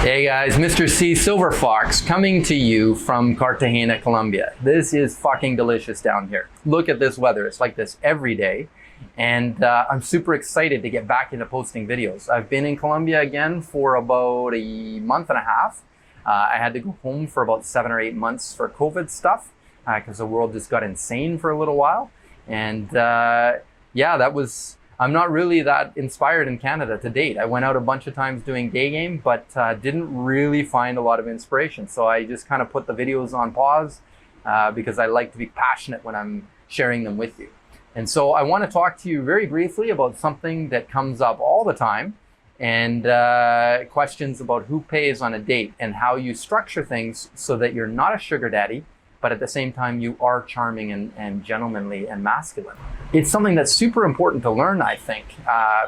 Hey guys, Mr. C Silverfox coming to you from Cartagena, Colombia. This is fucking delicious down here. Look at this weather. It's like this every day. And I'm super excited to get back into posting videos. I've been in Colombia again for about a month and a half. I had to go home for about 7 or 8 months for COVID stuff because the world just got insane for a little while. And yeah, I'm not really that inspired in Canada to date. I went out a bunch of times doing day game, but didn't really find a lot of inspiration. So I just kind of put the videos on pause because I like to be passionate when I'm sharing them with you. And so I want to talk to you very briefly about something that comes up all the time and questions about who pays on a date and how you structure things so that you're not a sugar daddy, but at the same time you are charming and gentlemanly and masculine. It's something that's super important to learn, I think,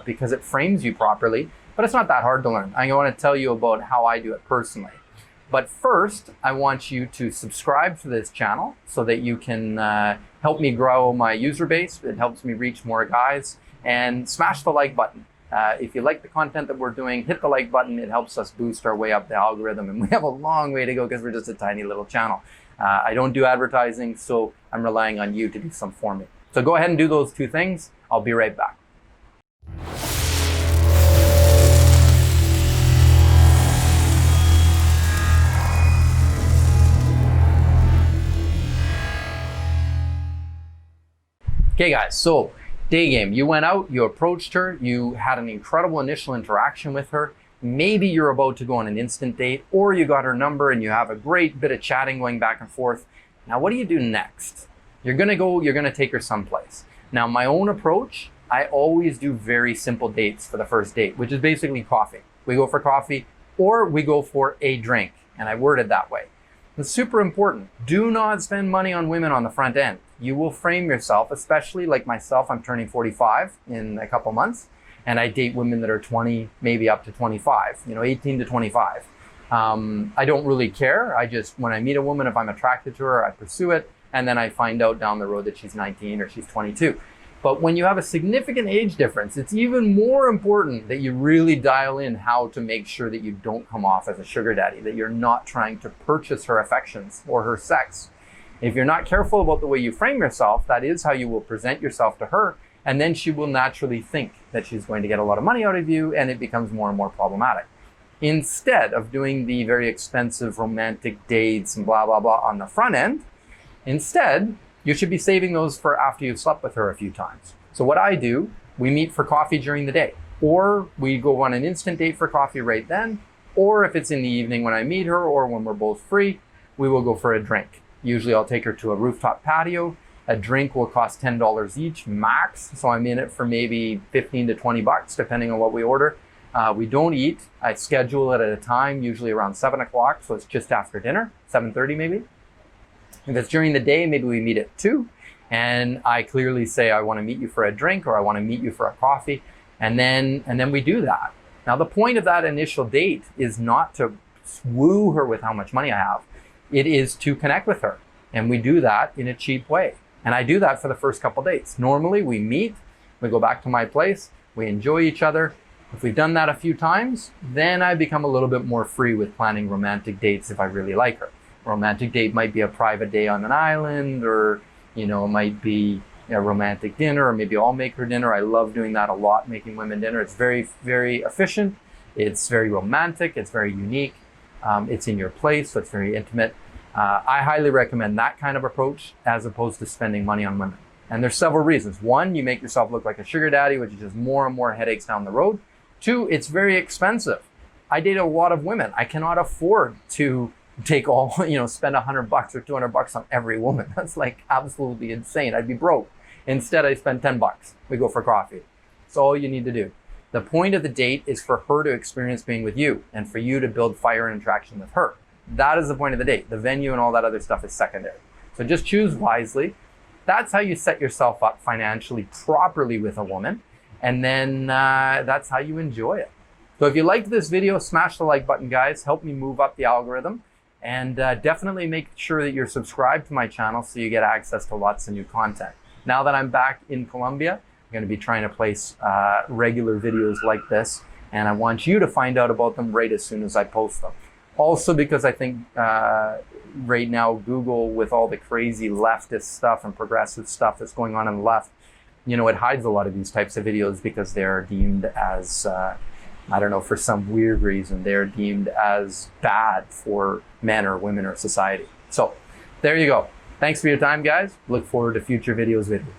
because it frames you properly, but it's not that hard to learn. I want to tell you about how I do it personally. But first, I want you to subscribe to this channel so that you can help me grow my user base. It helps me reach more guys, and smash the like button. If you like the content that we're doing, hit the like button. It helps us boost our way up the algorithm, and we have a long way to go because we're just a tiny little channel. I don't do advertising, so I'm relying on you to do some for me. So go ahead and do those two things. I'll be right back. Okay guys, so day game. You went out, you approached her, you had an incredible initial interaction with her. Maybe you're about to go on an instant date, or you got her number and you have a great bit of chatting going back and forth. Now, what do you do next? You're gonna take her someplace. Now, my own approach, I always do very simple dates for the first date, which is basically coffee. We go for coffee or we go for a drink, and I word it that way. It's super important. Do not spend money on women on the front end. You will frame yourself, especially like myself. I'm turning 45 in a couple months, and I date women that are 20, maybe up to 25, 18 to 25. I don't really care. When I meet a woman, if I'm attracted to her, I pursue it, and then I find out down the road that she's 19 or she's 22. But when you have a significant age difference, it's even more important that you really dial in how to make sure that you don't come off as a sugar daddy, that you're not trying to purchase her affections or her sex. If you're not careful about the way you frame yourself, that is how you will present yourself to her, and then she will naturally think that she's going to get a lot of money out of you, and it becomes more and more problematic. Instead of doing the very expensive romantic dates and blah, blah, blah on the front end, instead, you should be saving those for after you've slept with her a few times. So what I do, we meet for coffee during the day, or we go on an instant date for coffee right then, or if it's in the evening when I meet her or when we're both free, we will go for a drink. Usually I'll take her to a rooftop patio. A drink will cost $10 each max, so I'm in it for maybe 15 to 20 bucks, depending on what we order. We don't eat. I schedule it at a time, usually around 7 o'clock, so it's just after dinner, 7:30 maybe. If it's during the day, maybe we meet at 2, and I clearly say I want to meet you for a drink or I want to meet you for a coffee, and then we do that. Now, the point of that initial date is not to woo her with how much money I have. It is to connect with her, and we do that in a cheap way. And I do that for the first couple dates. Normally, we meet, we go back to my place, we enjoy each other. If we've done that a few times, then I become a little bit more free with planning romantic dates if I really like her. A romantic date might be a private day on an island, or it might be a romantic dinner, or maybe I'll make her dinner. I love doing that a lot, making women dinner. It's very, very efficient. It's very romantic. It's very unique. It's in your place, so it's very intimate. I highly recommend that kind of approach as opposed to spending money on women. And there's several reasons. One, you make yourself look like a sugar daddy, which is just more and more headaches down the road. Two, it's very expensive. I date a lot of women. I cannot afford to take spend $100 or $200 on every woman. That's like absolutely insane. I'd be broke. Instead, I spend $10. We go for coffee. That's all you need to do. The point of the date is for her to experience being with you and for you to build fire and attraction with her. That is the point of the date. The venue and all that other stuff is secondary. So just choose wisely. That's how you set yourself up financially properly with a woman. And then that's how you enjoy it. So if you liked this video, smash the like button, guys. Help me move up the algorithm. And definitely make sure that you're subscribed to my channel so you get access to lots of new content. Now that I'm back in Colombia, I'm going to be trying to place regular videos like this And I want you to find out about them right as soon as I post them. Also because I think right now, Google, with all the crazy leftist stuff and progressive stuff that's going on the left, you know, it hides a lot of these types of videos because they're deemed as, I don't know, for some weird reason, they're deemed as bad for men or women or society. So there you go. Thanks for your time, guys. Look forward to future videos with you.